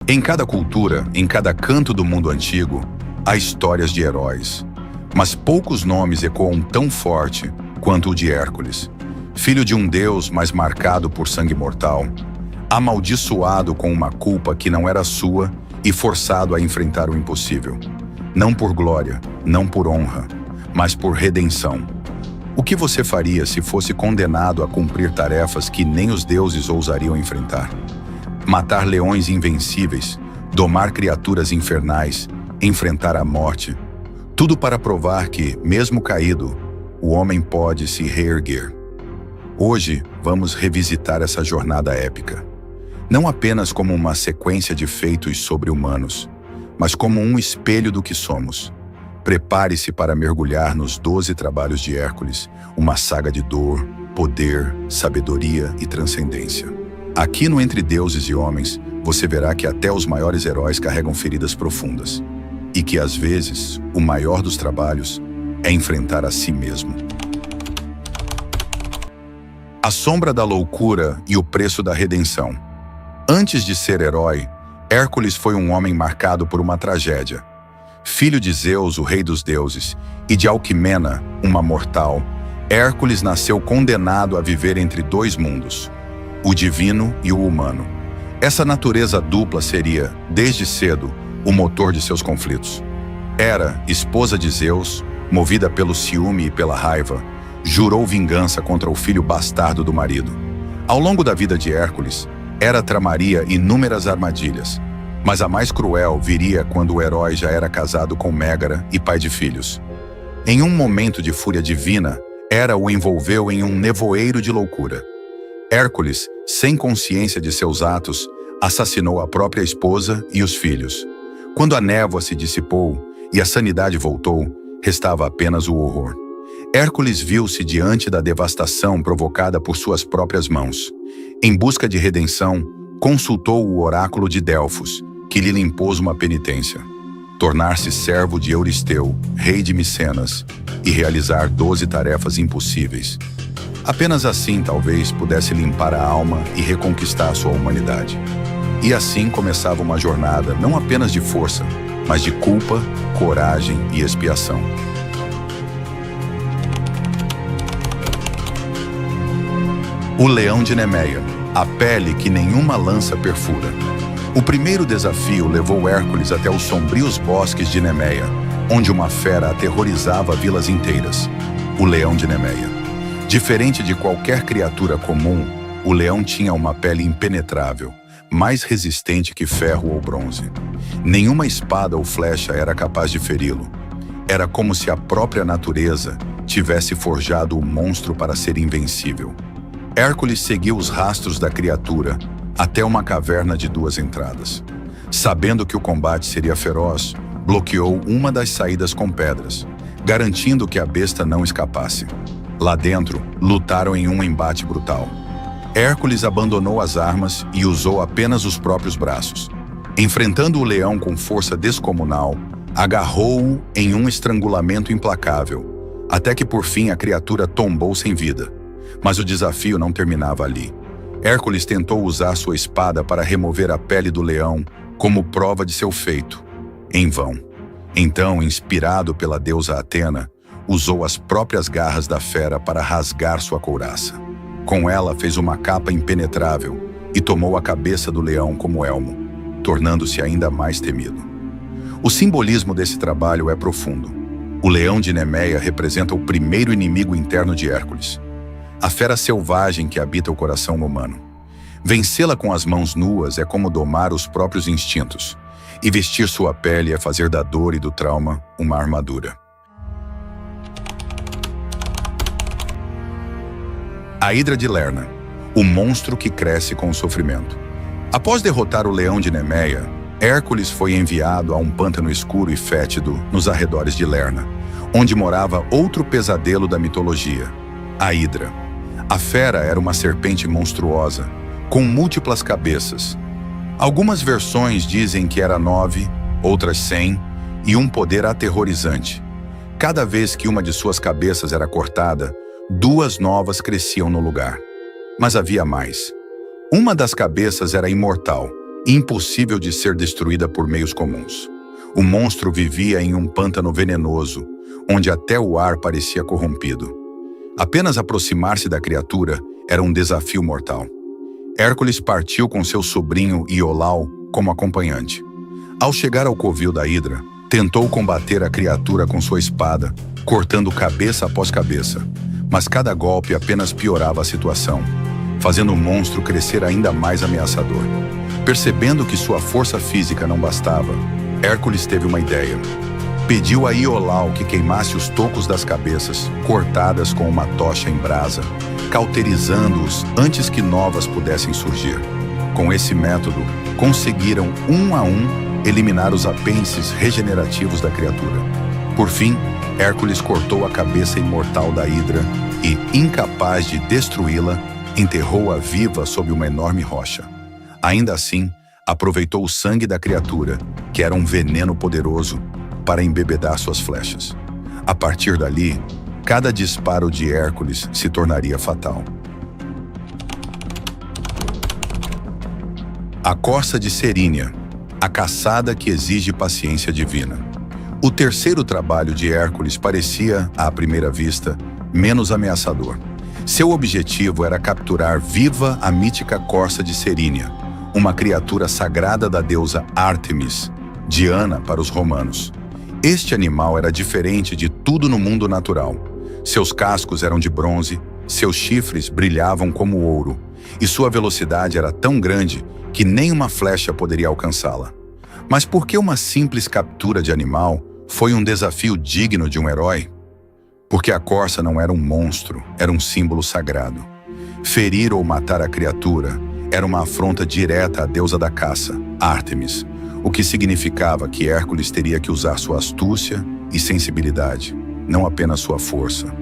Em cada cultura, em cada canto do mundo antigo, há histórias de heróis. Mas poucos nomes ecoam tão forte quanto o de Hércules, filho de um deus, mas marcado por sangue mortal, amaldiçoado com uma culpa que não era sua e forçado a enfrentar o impossível. Não por glória, não por honra, mas por redenção. O que você faria se fosse condenado a cumprir tarefas que nem os deuses ousariam enfrentar? Matar leões invencíveis, domar criaturas infernais, enfrentar a morte. Tudo para provar que, mesmo caído, o homem pode se reerguer. Hoje, vamos revisitar essa jornada épica. Não apenas como uma sequência de feitos sobre-humanos, mas como um espelho do que somos. Prepare-se para mergulhar nos 12 trabalhos de Hércules, uma saga de dor, poder, sabedoria e transcendência. Aqui no Entre Deuses e Homens, você verá que até os maiores heróis carregam feridas profundas. E que, às vezes, o maior dos trabalhos é enfrentar a si mesmo. A sombra da loucura e o preço da redenção. Antes de ser herói, Hércules foi um homem marcado por uma tragédia. Filho de Zeus, o rei dos deuses, e de Alquimena, uma mortal, Hércules nasceu condenado a viver entre dois mundos, o divino e o humano. Essa natureza dupla seria, desde cedo, o motor de seus conflitos. Hera, esposa de Zeus, movida pelo ciúme e pela raiva, jurou vingança contra o filho bastardo do marido. Ao longo da vida de Hércules, Hera tramaria inúmeras armadilhas, mas a mais cruel viria quando o herói já era casado com Mégara e pai de filhos. Em um momento de fúria divina, Hera o envolveu em um nevoeiro de loucura. Hércules, sem consciência de seus atos, assassinou a própria esposa e os filhos. Quando a névoa se dissipou e a sanidade voltou, restava apenas o horror. Hércules viu-se diante da devastação provocada por suas próprias mãos. Em busca de redenção, consultou o oráculo de Delfos, que lhe impôs uma penitência: tornar-se servo de Euristeu, rei de Micenas, e realizar 12 tarefas impossíveis. Apenas assim, talvez, pudesse limpar a alma e reconquistar sua humanidade. E assim começava uma jornada não apenas de força, mas de culpa, coragem e expiação. O leão de Nemeia, a pele que nenhuma lança perfura. O primeiro desafio levou Hércules até os sombrios bosques de Nemeia, onde uma fera aterrorizava vilas inteiras. O leão de Nemeia. Diferente de qualquer criatura comum, o leão tinha uma pele impenetrável, mais resistente que ferro ou bronze. Nenhuma espada ou flecha era capaz de feri-lo. Era como se a própria natureza tivesse forjado o monstro para ser invencível. Hércules seguiu os rastros da criatura até uma caverna de 2 entradas. Sabendo que o combate seria feroz, bloqueou uma das saídas com pedras, garantindo que a besta não escapasse. Lá dentro, lutaram em um embate brutal. Hércules abandonou as armas e usou apenas os próprios braços. Enfrentando o leão com força descomunal, agarrou-o em um estrangulamento implacável, até que por fim a criatura tombou sem vida. Mas o desafio não terminava ali. Hércules tentou usar sua espada para remover a pele do leão como prova de seu feito. Em vão. Então, inspirado pela deusa Atena, usou as próprias garras da fera para rasgar sua couraça. Com ela, fez uma capa impenetrável e tomou a cabeça do leão como elmo, tornando-se ainda mais temido. O simbolismo desse trabalho é profundo. O leão de Nemeia representa o primeiro inimigo interno de Hércules, a fera selvagem que habita o coração humano. Vencê-la com as mãos nuas é como domar os próprios instintos, e vestir sua pele é fazer da dor e do trauma uma armadura. A Hidra de Lerna, o monstro que cresce com o sofrimento. Após derrotar o leão de Nemeia, Hércules foi enviado a um pântano escuro e fétido nos arredores de Lerna, onde morava outro pesadelo da mitologia, a Hidra. A fera era uma serpente monstruosa, com múltiplas cabeças. Algumas versões dizem que era 9, outras 100, e um poder aterrorizante. Cada vez que uma de suas cabeças era cortada, 2 novas cresciam no lugar. Mas havia mais. Uma das cabeças era imortal, impossível de ser destruída por meios comuns. O monstro vivia em um pântano venenoso, onde até o ar parecia corrompido. Apenas aproximar-se da criatura era um desafio mortal. Hércules partiu com seu sobrinho Iolau como acompanhante. Ao chegar ao covil da Hidra, tentou combater a criatura com sua espada, cortando cabeça após cabeça, mas cada golpe apenas piorava a situação, fazendo o monstro crescer ainda mais ameaçador. Percebendo que sua força física não bastava, Hércules teve uma ideia. Pediu a Iolau que queimasse os tocos das cabeças, cortadas com uma tocha em brasa, cauterizando-os antes que novas pudessem surgir. Com esse método, conseguiram, um a um, eliminar os apêndices regenerativos da criatura. Por fim, Hércules cortou a cabeça imortal da Hidra e, incapaz de destruí-la, enterrou-a viva sob uma enorme rocha. Ainda assim, aproveitou o sangue da criatura, que era um veneno poderoso, para embebedar suas flechas. A partir dali, cada disparo de Hércules se tornaria fatal. A corça de Cerínia, a caçada que exige paciência divina. O terceiro trabalho de Hércules parecia, à primeira vista, menos ameaçador. Seu objetivo era capturar viva a mítica corça de Cerínia, uma criatura sagrada da deusa Ártemis, Diana para os romanos. Este animal era diferente de tudo no mundo natural. Seus cascos eram de bronze, seus chifres brilhavam como ouro, e sua velocidade era tão grande que nem uma flecha poderia alcançá-la. Mas por que uma simples captura de animal foi um desafio digno de um herói? Porque a corça não era um monstro, era um símbolo sagrado. Ferir ou matar a criatura era uma afronta direta à deusa da caça, Ártemis, o que significava que Hércules teria que usar sua astúcia e sensibilidade, não apenas sua força.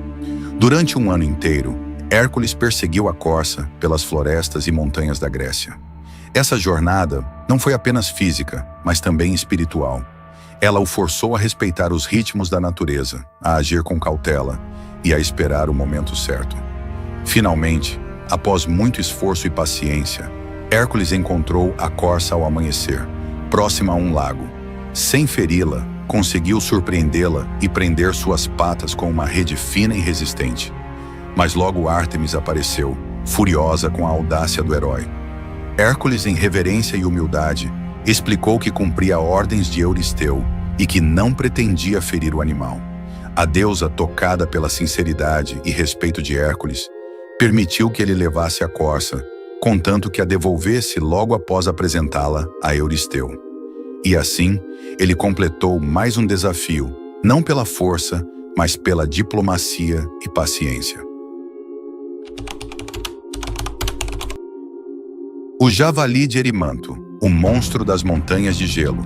Durante um ano inteiro, Hércules perseguiu a corça pelas florestas e montanhas da Grécia. Essa jornada não foi apenas física, mas também espiritual. Ela o forçou a respeitar os ritmos da natureza, a agir com cautela e a esperar o momento certo. Finalmente, após muito esforço e paciência, Hércules encontrou a corça ao amanhecer, próxima a um lago. Sem feri-la, conseguiu surpreendê-la e prender suas patas com uma rede fina e resistente. Mas logo Ártemis apareceu, furiosa com a audácia do herói. Hércules, em reverência e humildade, explicou que cumpria ordens de Euristeu e que não pretendia ferir o animal. A deusa, tocada pela sinceridade e respeito de Hércules, permitiu que ele levasse a corça, contanto que a devolvesse logo após apresentá-la a Euristeu. E assim, ele completou mais um desafio, não pela força, mas pela diplomacia e paciência. O javali de Erimanto, o monstro das montanhas de gelo.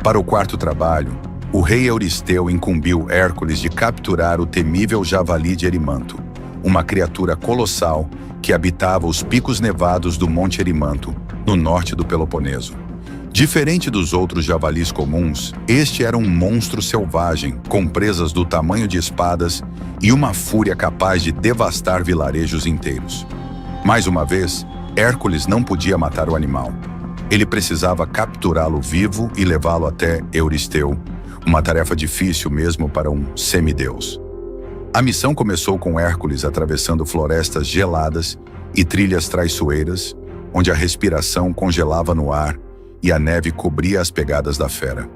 Para o quarto trabalho, o rei Euristeu incumbiu Hércules de capturar o temível javali de Erimanto, uma criatura colossal que habitava os picos nevados do Monte Erimanto, no norte do Peloponeso. Diferente dos outros javalis comuns, este era um monstro selvagem, com presas do tamanho de espadas e uma fúria capaz de devastar vilarejos inteiros. Mais uma vez, Hércules não podia matar o animal. Ele precisava capturá-lo vivo e levá-lo até Euristeu, uma tarefa difícil mesmo para um semideus. A missão começou com Hércules atravessando florestas geladas e trilhas traiçoeiras, onde a respiração congelava no ar e a neve cobria as pegadas da fera.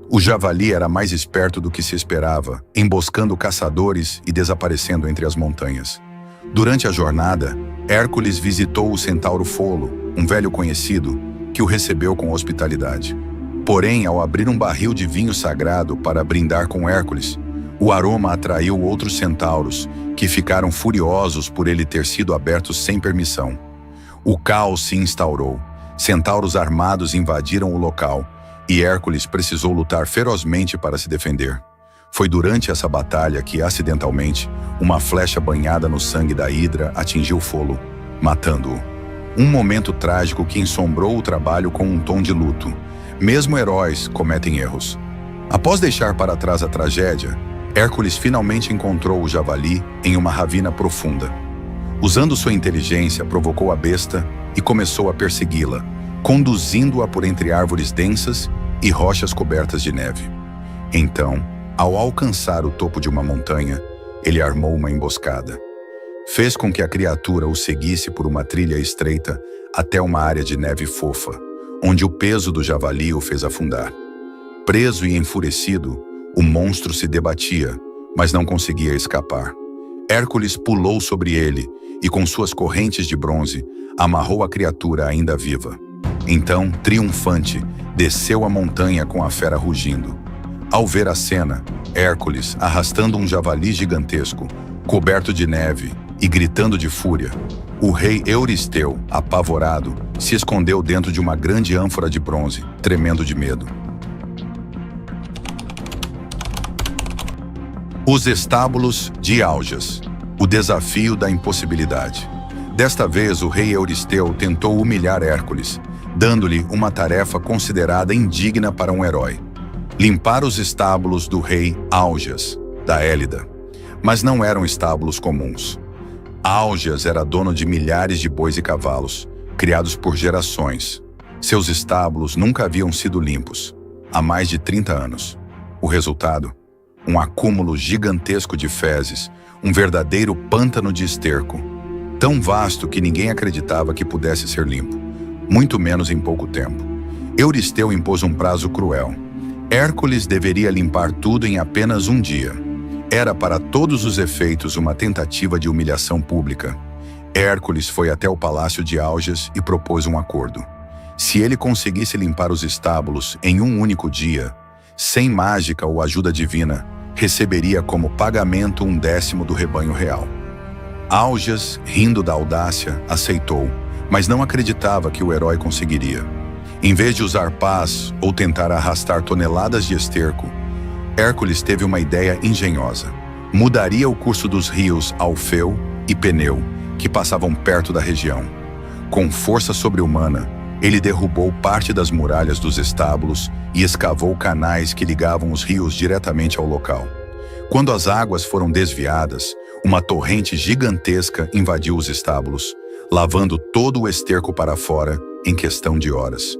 O javali era mais esperto do que se esperava, emboscando caçadores e desaparecendo entre as montanhas. Durante a jornada, Hércules visitou o centauro Folo, um velho conhecido, que o recebeu com hospitalidade. Porém, ao abrir um barril de vinho sagrado para brindar com Hércules, o aroma atraiu outros centauros, que ficaram furiosos por ele ter sido aberto sem permissão. O caos se instaurou. Centauros armados invadiram o local, e Hércules precisou lutar ferozmente para se defender. Foi durante essa batalha que, acidentalmente, uma flecha banhada no sangue da Hidra atingiu Folo, matando-o. Um momento trágico que ensombrou o trabalho com um tom de luto. Mesmo heróis cometem erros. Após deixar para trás a tragédia, Hércules finalmente encontrou o javali em uma ravina profunda. Usando sua inteligência, provocou a besta e começou a persegui-la, conduzindo-a por entre árvores densas e rochas cobertas de neve. Então, ao alcançar o topo de uma montanha, ele armou uma emboscada. Fez com que a criatura o seguisse por uma trilha estreita até uma área de neve fofa, onde o peso do javali o fez afundar. Preso e enfurecido, o monstro se debatia, mas não conseguia escapar. Hércules pulou sobre ele e, com suas correntes de bronze, amarrou a criatura ainda viva. Então, triunfante, desceu a montanha com a fera rugindo. Ao ver a cena, Hércules, arrastando um javali gigantesco, coberto de neve e gritando de fúria, o rei Euristeu, apavorado, se escondeu dentro de uma grande ânfora de bronze, tremendo de medo. Os estábulos de Augeas. O desafio da impossibilidade. Desta vez, o rei Euristeu tentou humilhar Hércules, dando-lhe uma tarefa considerada indigna para um herói: limpar os estábulos do rei Augeas, da Élida. Mas não eram estábulos comuns. Augeas era dono de milhares de bois e cavalos, criados por gerações. Seus estábulos nunca haviam sido limpos, há mais de 30 anos. O resultado? Um acúmulo gigantesco de fezes, um verdadeiro pântano de esterco, tão vasto que ninguém acreditava que pudesse ser limpo, muito menos em pouco tempo. Euristeu impôs um prazo cruel. Hércules deveria limpar tudo em apenas um dia. Era para todos os efeitos uma tentativa de humilhação pública. Hércules foi até o palácio de Augeas e propôs um acordo. Se ele conseguisse limpar os estábulos em um único dia, sem mágica ou ajuda divina, receberia como pagamento 1/10 do rebanho real. Augeas, rindo da audácia, aceitou, mas não acreditava que o herói conseguiria. Em vez de usar pás ou tentar arrastar toneladas de esterco, Hércules teve uma ideia engenhosa. Mudaria o curso dos rios Alfeu e Peneu, que passavam perto da região. Com força sobre-humana, ele derrubou parte das muralhas dos estábulos e escavou canais que ligavam os rios diretamente ao local. Quando as águas foram desviadas, uma torrente gigantesca invadiu os estábulos, lavando todo o esterco para fora em questão de horas.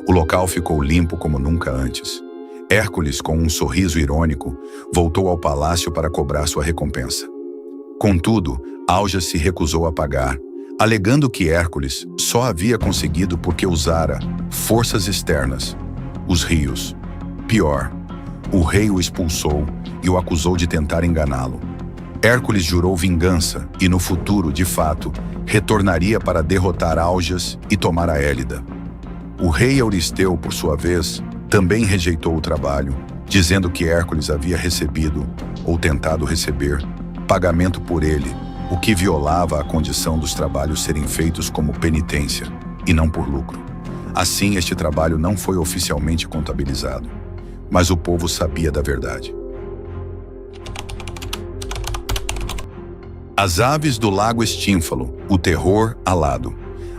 O local ficou limpo como nunca antes. Hércules, com um sorriso irônico, voltou ao palácio para cobrar sua recompensa. Contudo, Augeas se recusou a pagar, alegando que Hércules só havia conseguido porque usara forças externas, os rios. Pior, o rei o expulsou e o acusou de tentar enganá-lo. Hércules jurou vingança e, no futuro, de fato, retornaria para derrotar Augeas e tomar a Élida. O rei Euristeu, por sua vez, também rejeitou o trabalho, dizendo que Hércules havia recebido, ou tentado receber, pagamento por ele, o que violava a condição dos trabalhos serem feitos como penitência, e não por lucro. Assim, este trabalho não foi oficialmente contabilizado, mas o povo sabia da verdade. As aves do lago Estínfalo, o terror alado.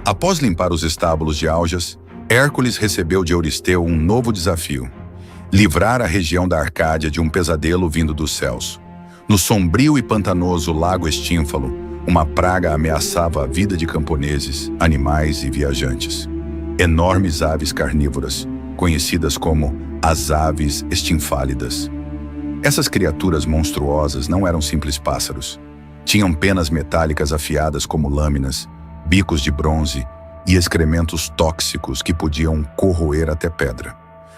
Após limpar os estábulos de Augeas, Hércules recebeu de Euristeu um novo desafio: livrar a região da Arcádia de um pesadelo vindo dos céus. No sombrio e pantanoso lago Estínfalo, uma praga ameaçava a vida de camponeses, animais e viajantes. Enormes aves carnívoras, conhecidas como as aves estinfálidas. Essas criaturas monstruosas não eram simples pássaros. Tinham penas metálicas afiadas como lâminas, bicos de bronze e excrementos tóxicos que podiam corroer até pedra.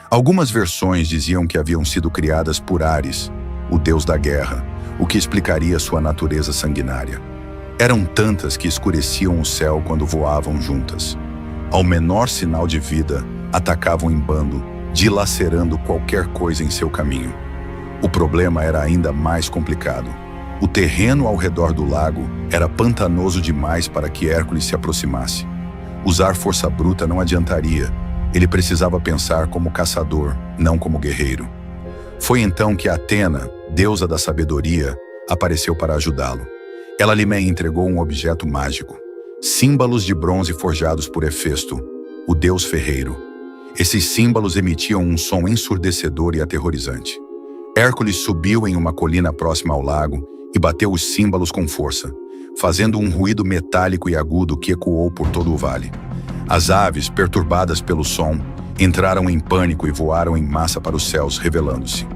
Algumas versões diziam que haviam sido criadas por Ares, o deus da guerra, o que explicaria sua natureza sanguinária. Eram tantas que escureciam o céu quando voavam juntas. Ao menor sinal de vida, atacavam em bando, dilacerando qualquer coisa em seu caminho. O problema era ainda mais complicado. O terreno ao redor do lago era pantanoso demais para que Hércules se aproximasse. Usar força bruta não adiantaria. Ele precisava pensar como caçador, não como guerreiro. Foi então que Atena, deusa da sabedoria, apareceu para ajudá-lo. Ela lhe entregou um objeto mágico, símbolos de bronze forjados por Hefesto, o deus ferreiro. Esses símbolos emitiam um som ensurdecedor e aterrorizante. Hércules subiu em uma colina próxima ao lago e bateu os símbolos com força, fazendo um ruído metálico e agudo que ecoou por todo o vale. As aves, perturbadas pelo som, entraram em pânico e voaram em massa para os céus, revelando-se.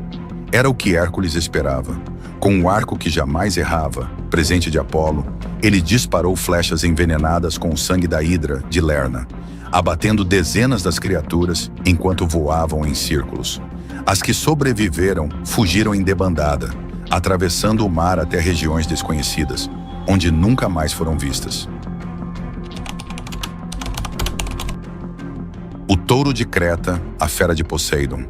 Era o que Hércules esperava. Com um arco que jamais errava, presente de Apolo, ele disparou flechas envenenadas com o sangue da hidra de Lerna, abatendo dezenas das criaturas enquanto voavam em círculos. As que sobreviveram fugiram em debandada, atravessando o mar até regiões desconhecidas, onde nunca mais foram vistas. O touro de Creta, a fera de Poseidon.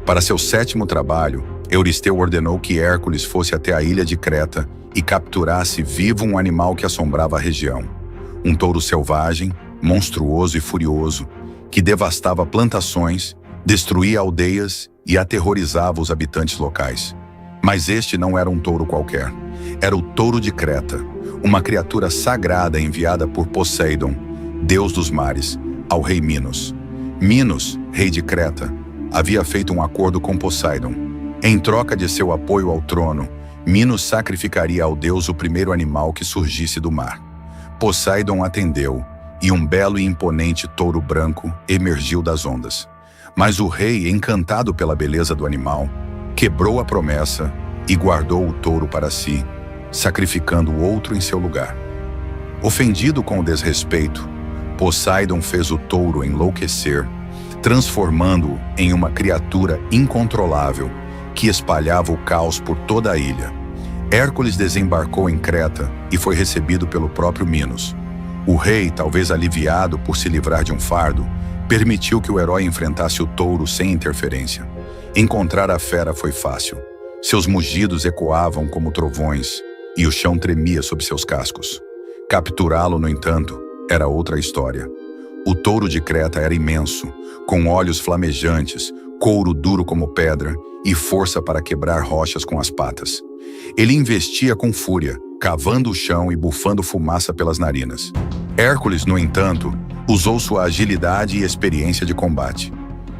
Para seu 7º trabalho, Euristeu ordenou que Hércules fosse até a ilha de Creta e capturasse vivo um animal que assombrava a região. Um touro selvagem, monstruoso e furioso, que devastava plantações, destruía aldeias e aterrorizava os habitantes locais. Mas este não era um touro qualquer. Era o touro de Creta, uma criatura sagrada enviada por Poseidon, deus dos mares, ao rei Minos. Minos, rei de Creta, havia feito um acordo com Poseidon. Em troca de seu apoio ao trono, Minos sacrificaria ao deus o primeiro animal que surgisse do mar. Poseidon atendeu, e um belo e imponente touro branco emergiu das ondas. Mas o rei, encantado pela beleza do animal, quebrou a promessa e guardou o touro para si, sacrificando outro em seu lugar. Ofendido com o desrespeito, Poseidon fez o touro enlouquecer, transformando-o em uma criatura incontrolável que espalhava o caos por toda a ilha. Hércules desembarcou em Creta e foi recebido pelo próprio Minos. O rei, talvez aliviado por se livrar de um fardo, permitiu que o herói enfrentasse o touro sem interferência. Encontrar a fera foi fácil. Seus mugidos ecoavam como trovões e o chão tremia sob seus cascos. Capturá-lo, no entanto, era outra história. O touro de Creta era imenso, com olhos flamejantes, couro duro como pedra e força para quebrar rochas com as patas. Ele investia com fúria, cavando o chão e bufando fumaça pelas narinas. Hércules, no entanto, usou sua agilidade e experiência de combate.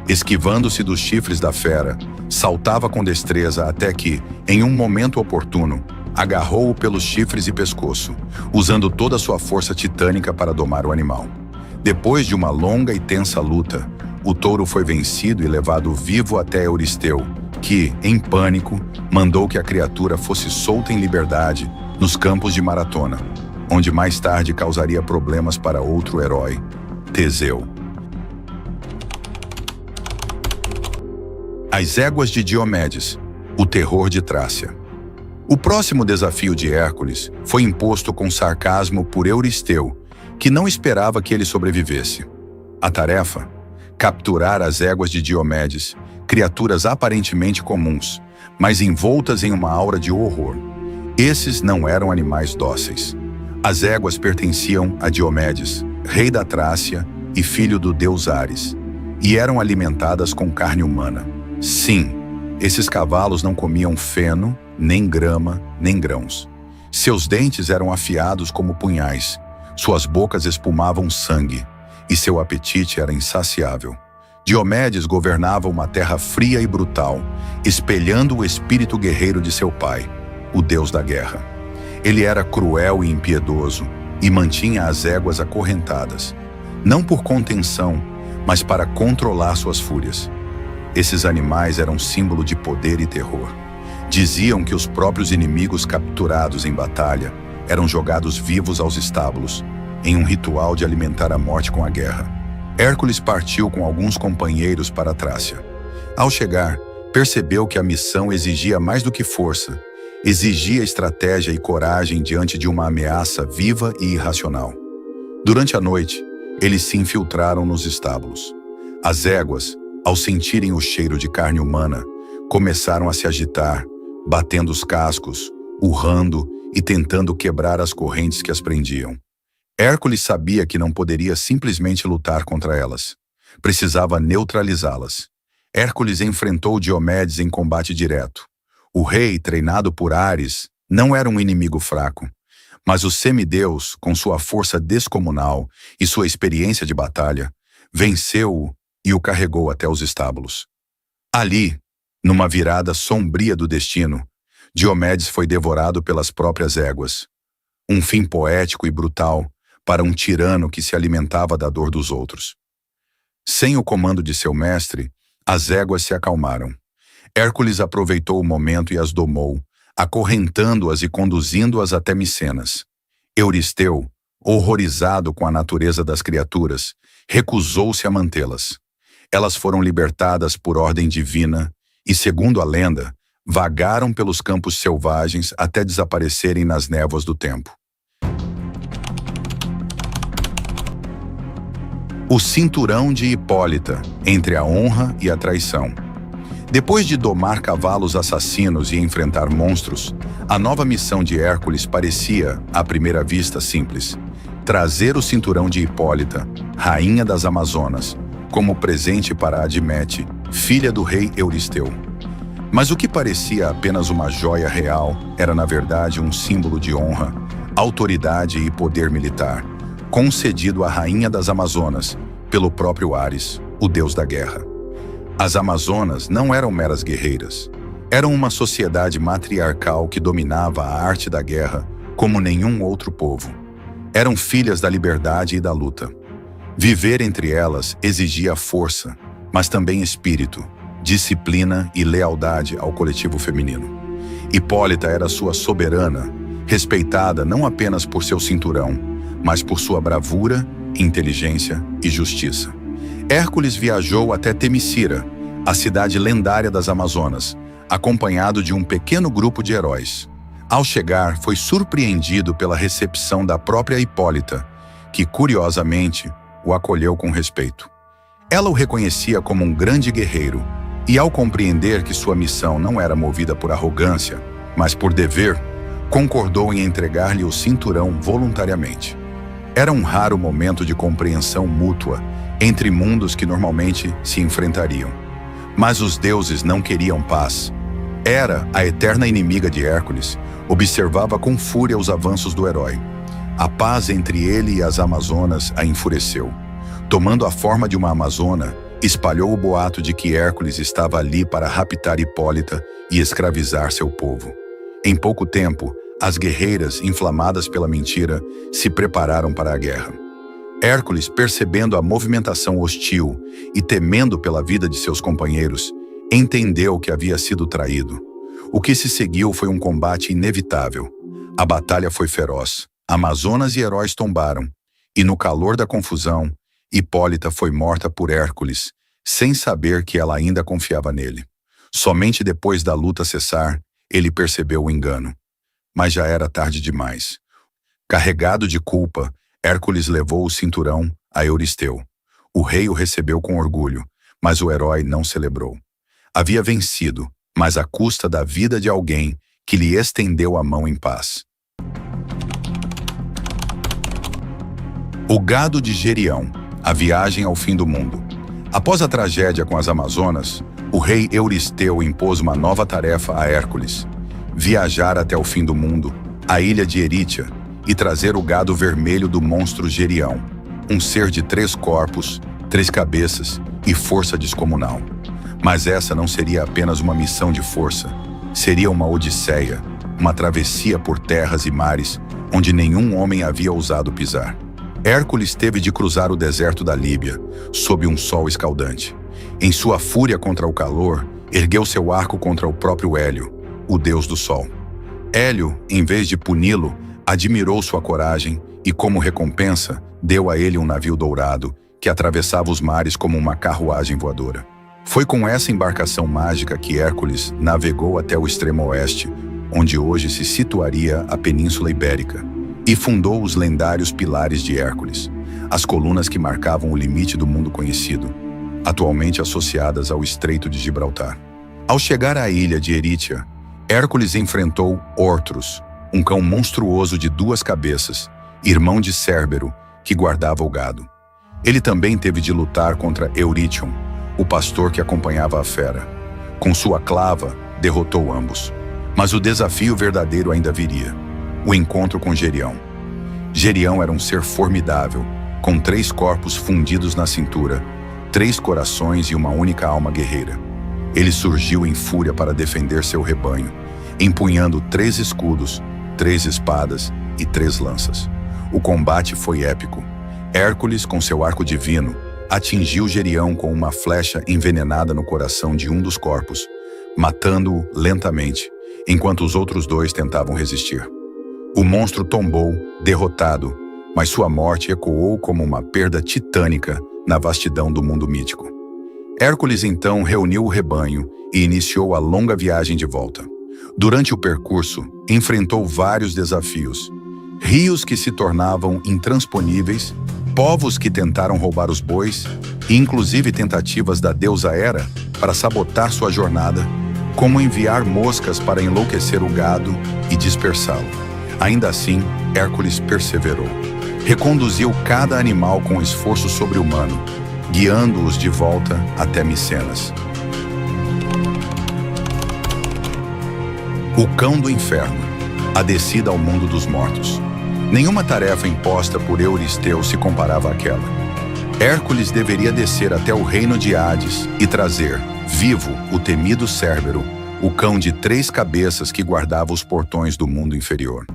Esquivando-se dos chifres da fera, saltava com destreza até que, em um momento oportuno, agarrou-o pelos chifres e pescoço, usando toda a sua força titânica para domar o animal. Depois de uma longa e tensa luta, o touro foi vencido e levado vivo até Euristeu, que, em pânico, mandou que a criatura fosse solta em liberdade nos campos de Maratona, onde mais tarde causaria problemas para outro herói, Teseu. As éguas de Diomedes, o terror de Trácia. O próximo desafio de Hércules foi imposto com sarcasmo por Euristeu, que não esperava que ele sobrevivesse. A tarefa? Capturar as éguas de Diomedes, criaturas aparentemente comuns, mas envoltas em uma aura de horror. Esses não eram animais dóceis. As éguas pertenciam a Diomedes, rei da Trácia e filho do deus Ares, e eram alimentadas com carne humana. Sim, esses cavalos não comiam feno, nem grama, nem grãos. Seus dentes eram afiados como punhais, suas bocas espumavam sangue, e seu apetite era insaciável. Diomedes governava uma terra fria e brutal, espelhando o espírito guerreiro de seu pai, o deus da guerra. Ele era cruel e impiedoso e mantinha as éguas acorrentadas, não por contenção, mas para controlar suas fúrias. Esses animais eram símbolo de poder e terror. Diziam que os próprios inimigos capturados em batalha eram jogados vivos aos estábulos, em um ritual de alimentar a morte com a guerra. Hércules partiu com alguns companheiros para a Trácia. Ao chegar, percebeu que a missão exigia mais do que força, exigia estratégia e coragem diante de uma ameaça viva e irracional. Durante a noite, eles se infiltraram nos estábulos. As éguas, ao sentirem o cheiro de carne humana, começaram a se agitar, batendo os cascos, urrando e tentando quebrar as correntes que as prendiam. Hércules sabia que não poderia simplesmente lutar contra elas. Precisava neutralizá-las. Hércules enfrentou Diomedes em combate direto. O rei, treinado por Ares, não era um inimigo fraco, mas o semideus, com sua força descomunal e sua experiência de batalha, venceu-o e o carregou até os estábulos. Ali, numa virada sombria do destino, Diomedes foi devorado pelas próprias éguas. Um fim poético e brutal, para um tirano que se alimentava da dor dos outros. Sem o comando de seu mestre, as éguas se acalmaram. Hércules aproveitou o momento e as domou, acorrentando-as e conduzindo-as até Micenas. Euristeu, horrorizado com a natureza das criaturas, recusou-se a mantê-las. Elas foram libertadas por ordem divina e, segundo a lenda, vagaram pelos campos selvagens até desaparecerem nas névoas do tempo. O cinturão de Hipólita, entre a honra e a traição. Depois de domar cavalos assassinos e enfrentar monstros, a nova missão de Hércules parecia, à primeira vista, simples: trazer o cinturão de Hipólita, rainha das Amazonas, como presente para Admete, filha do rei Euristeu. Mas o que parecia apenas uma joia real era, na verdade, um símbolo de honra, autoridade e poder militar, concedido à rainha das Amazonas pelo próprio Ares, o deus da guerra. As Amazonas não eram meras guerreiras. Eram uma sociedade matriarcal que dominava a arte da guerra como nenhum outro povo. Eram filhas da liberdade e da luta. Viver entre elas exigia força, mas também espírito, disciplina e lealdade ao coletivo feminino. Hipólita era sua soberana, respeitada não apenas por seu cinturão, mas por sua bravura, inteligência e justiça. Hércules viajou até Temícera, a cidade lendária das Amazonas, acompanhado de um pequeno grupo de heróis. Ao chegar, foi surpreendido pela recepção da própria Hipólita, que, curiosamente, o acolheu com respeito. Ela o reconhecia como um grande guerreiro, e ao compreender que sua missão não era movida por arrogância, mas por dever, concordou em entregar-lhe o cinturão voluntariamente. Era um raro momento de compreensão mútua entre mundos que normalmente se enfrentariam. Mas os deuses não queriam paz. Hera, a eterna inimiga de Hércules, observava com fúria os avanços do herói. A paz entre ele e as Amazonas a enfureceu. Tomando a forma de uma amazona, espalhou o boato de que Hércules estava ali para raptar Hipólita e escravizar seu povo. Em pouco tempo, as guerreiras, inflamadas pela mentira, se prepararam para a guerra. Hércules, percebendo a movimentação hostil e temendo pela vida de seus companheiros, entendeu que havia sido traído. O que se seguiu foi um combate inevitável. A batalha foi feroz. Amazonas e heróis tombaram, e no calor da confusão, Hipólita foi morta por Hércules, sem saber que ela ainda confiava nele. Somente depois da luta cessar, ele percebeu o engano. Mas já era tarde demais. Carregado de culpa, Hércules levou o cinturão a Euristeu. O rei o recebeu com orgulho, mas o herói não celebrou. Havia vencido, mas à custa da vida de alguém que lhe estendeu a mão em paz. O gado de Gerião, a viagem ao fim do mundo. Após a tragédia com as Amazonas, o rei Euristeu impôs uma nova tarefa a Hércules: viajar até o fim do mundo, a ilha de Erítia, e trazer o gado vermelho do monstro Gerião, um ser de 3 corpos, 3 cabeças e força descomunal. Mas essa não seria apenas uma missão de força, seria uma odisseia, uma travessia por terras e mares onde nenhum homem havia ousado pisar. Hércules teve de cruzar o deserto da Líbia, sob um sol escaldante. Em sua fúria contra o calor, ergueu seu arco contra o próprio Hélio, o deus do sol. Hélio, em vez de puni-lo, admirou sua coragem e, como recompensa, deu a ele um navio dourado que atravessava os mares como uma carruagem voadora. Foi com essa embarcação mágica que Hércules navegou até o extremo oeste, onde hoje se situaria a Península Ibérica, e fundou os lendários Pilares de Hércules, as colunas que marcavam o limite do mundo conhecido, atualmente associadas ao Estreito de Gibraltar. Ao chegar à ilha de Erítia, Hércules enfrentou Ortrus, um cão monstruoso de 2 cabeças, irmão de Cérbero, que guardava o gado. Ele também teve de lutar contra Eurítion, o pastor que acompanhava a fera. Com sua clava, derrotou ambos. Mas o desafio verdadeiro ainda viria: o encontro com Gerião. Gerião era um ser formidável, com 3 corpos fundidos na cintura, 3 corações e uma única alma guerreira. Ele surgiu em fúria para defender seu rebanho, empunhando 3 escudos, 3 espadas e 3 lanças. O combate foi épico. Hércules, com seu arco divino, atingiu Gerião com uma flecha envenenada no coração de um dos corpos, matando-o lentamente, enquanto os outros dois tentavam resistir. O monstro tombou, derrotado, mas sua morte ecoou como uma perda titânica na vastidão do mundo mítico. Hércules então reuniu o rebanho e iniciou a longa viagem de volta. Durante o percurso, enfrentou vários desafios. Rios que se tornavam intransponíveis, povos que tentaram roubar os bois, e inclusive tentativas da deusa Hera para sabotar sua jornada, como enviar moscas para enlouquecer o gado e dispersá-lo. Ainda assim, Hércules perseverou. Reconduziu cada animal com esforço sobre-humano, guiando-os de volta até Micenas. O cão do inferno, a descida ao mundo dos mortos. Nenhuma tarefa imposta por Euristeu se comparava àquela. Hércules deveria descer até o reino de Hades e trazer, vivo, o temido Cérbero, o cão de 3 cabeças que guardava os portões do mundo inferior.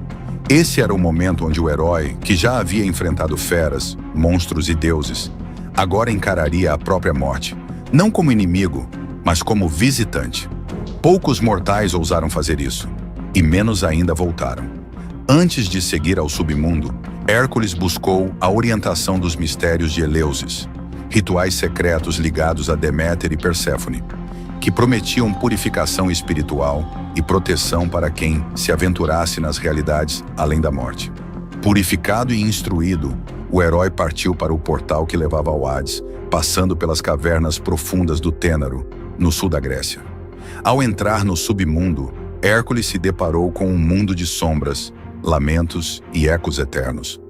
Esse era o momento onde o herói, que já havia enfrentado feras, monstros e deuses, agora encararia a própria morte, não como inimigo, mas como visitante. Poucos mortais ousaram fazer isso, e menos ainda voltaram. Antes de seguir ao submundo, Hércules buscou a orientação dos mistérios de Eleusis, rituais secretos ligados a Deméter e Perséfone, que prometiam purificação espiritual e proteção para quem se aventurasse nas realidades além da morte. Purificado e instruído, o herói partiu para o portal que levava ao Hades, passando pelas cavernas profundas do Tênaro, no sul da Grécia. Ao entrar no submundo, Hércules se deparou com um mundo de sombras, lamentos e ecos eternos.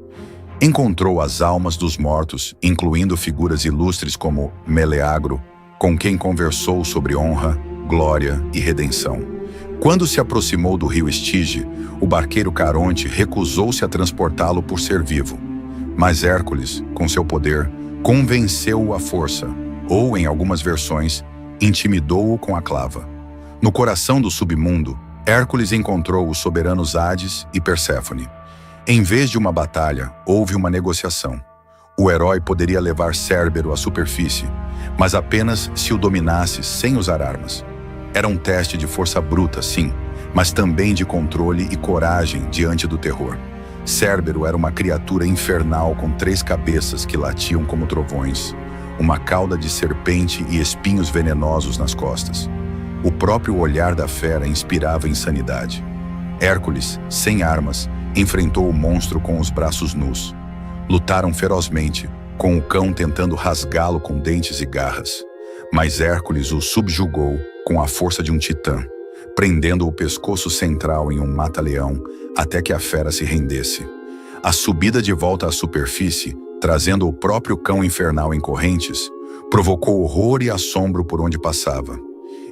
Encontrou as almas dos mortos, incluindo figuras ilustres como Meleagro, com quem conversou sobre honra, glória e redenção. Quando se aproximou do rio Estige, o barqueiro Caronte recusou-se a transportá-lo por ser vivo. Mas Hércules, com seu poder, convenceu-o à força, ou, em algumas versões, intimidou-o com a clava. No coração do submundo, Hércules encontrou os soberanos Hades e Perséfone. Em vez de uma batalha, houve uma negociação. O herói poderia levar Cérbero à superfície, mas apenas se o dominasse sem usar armas. Era um teste de força bruta, sim, mas também de controle e coragem diante do terror. Cérbero era uma criatura infernal com 3 cabeças que latiam como trovões, uma cauda de serpente e espinhos venenosos nas costas. O próprio olhar da fera inspirava insanidade. Hércules, sem armas, enfrentou o monstro com os braços nus. Lutaram ferozmente, com o cão tentando rasgá-lo com dentes e garras. Mas Hércules o subjugou com a força de um titã, prendendo o pescoço central em um mata-leão até que a fera se rendesse. A subida de volta à superfície, trazendo o próprio cão infernal em correntes, provocou horror e assombro por onde passava.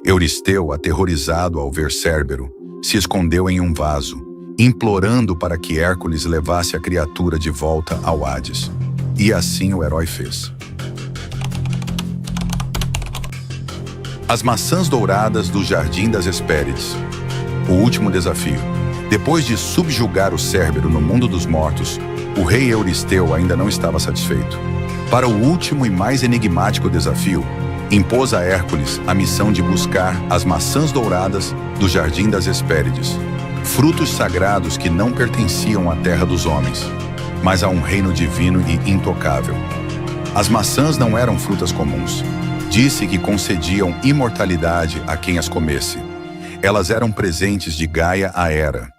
Euristeu, aterrorizado ao ver Cérbero, se escondeu em um vaso, implorando para que Hércules levasse a criatura de volta ao Hades. E assim o herói fez. As maçãs douradas do Jardim das Hespérides. O último desafio. Depois de subjugar o Cérbero no mundo dos mortos, o rei Euristeu ainda não estava satisfeito. Para o último e mais enigmático desafio, impôs a Hércules a missão de buscar as maçãs douradas do Jardim das Hespérides, frutos sagrados que não pertenciam à terra dos homens, mas a um reino divino e intocável. As maçãs não eram frutas comuns. Disse que concediam imortalidade a quem as comesse. Elas eram presentes de Gaia a Hera,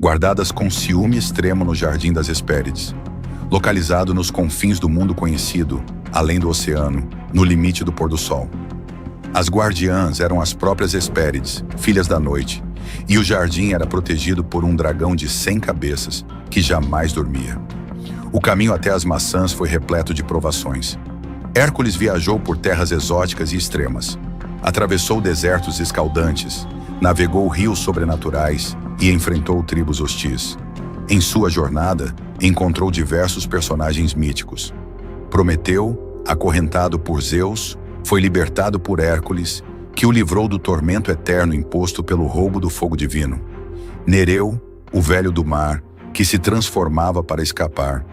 guardadas com ciúme extremo no Jardim das Hespérides, localizado nos confins do mundo conhecido, além do oceano, no limite do pôr-do-sol. As guardiãs eram as próprias Hespérides, filhas da noite, e o jardim era protegido por um dragão de 100 cabeças, que jamais dormia. O caminho até as maçãs foi repleto de provações. Hércules viajou por terras exóticas e extremas, atravessou desertos escaldantes, navegou rios sobrenaturais e enfrentou tribos hostis. Em sua jornada, encontrou diversos personagens míticos. Prometeu, acorrentado por Zeus, foi libertado por Hércules, que o livrou do tormento eterno imposto pelo roubo do fogo divino. Nereu, o velho do mar, que se transformava para escapar,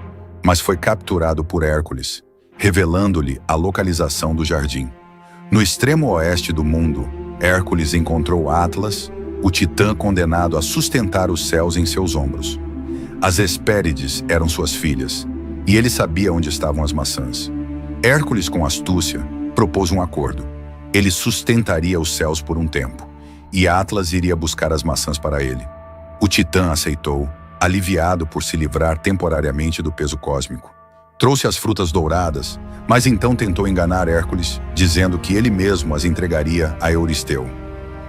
mas foi capturado por Hércules, revelando-lhe a localização do jardim. No extremo oeste do mundo, Hércules encontrou Atlas, o titã condenado a sustentar os céus em seus ombros. As Hespérides eram suas filhas, e ele sabia onde estavam as maçãs. Hércules, com astúcia, propôs um acordo. Ele sustentaria os céus por um tempo, e Atlas iria buscar as maçãs para ele. O titã aceitou, aliviado por se livrar temporariamente do peso cósmico. Trouxe as frutas douradas, mas então tentou enganar Hércules, dizendo que ele mesmo as entregaria a Euristeu.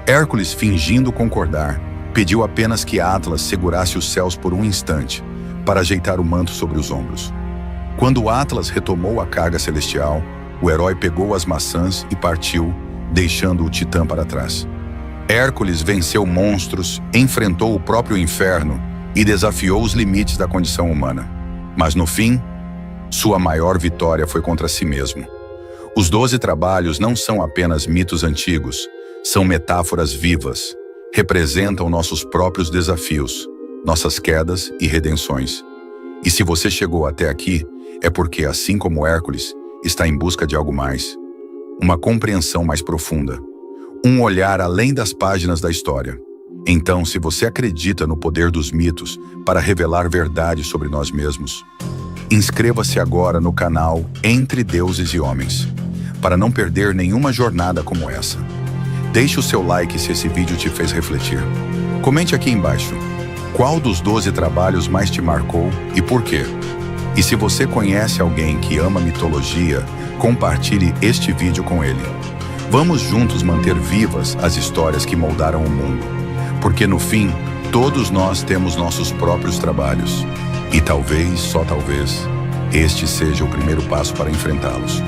Hércules, fingindo concordar, pediu apenas que Atlas segurasse os céus por um instante, para ajeitar o manto sobre os ombros. Quando Atlas retomou a carga celestial, o herói pegou as maçãs e partiu, deixando o titã para trás. Hércules venceu monstros, enfrentou o próprio inferno e desafiou os limites da condição humana. Mas no fim, sua maior vitória foi contra si mesmo. Os 12 trabalhos não são apenas mitos antigos, são metáforas vivas. Representam nossos próprios desafios, nossas quedas e redenções. E se você chegou até aqui, é porque, assim como Hércules, está em busca de algo mais. Uma compreensão mais profunda. Um olhar além das páginas da história. Então, se você acredita no poder dos mitos para revelar verdades sobre nós mesmos, inscreva-se agora no canal Entre Deuses e Homens, para não perder nenhuma jornada como essa. Deixe o seu like se esse vídeo te fez refletir. Comente aqui embaixo, qual dos 12 trabalhos mais te marcou e por quê? E se você conhece alguém que ama mitologia, compartilhe este vídeo com ele. Vamos juntos manter vivas as histórias que moldaram o mundo, porque no fim, todos nós temos nossos próprios trabalhos. E talvez, só talvez, este seja o primeiro passo para enfrentá-los.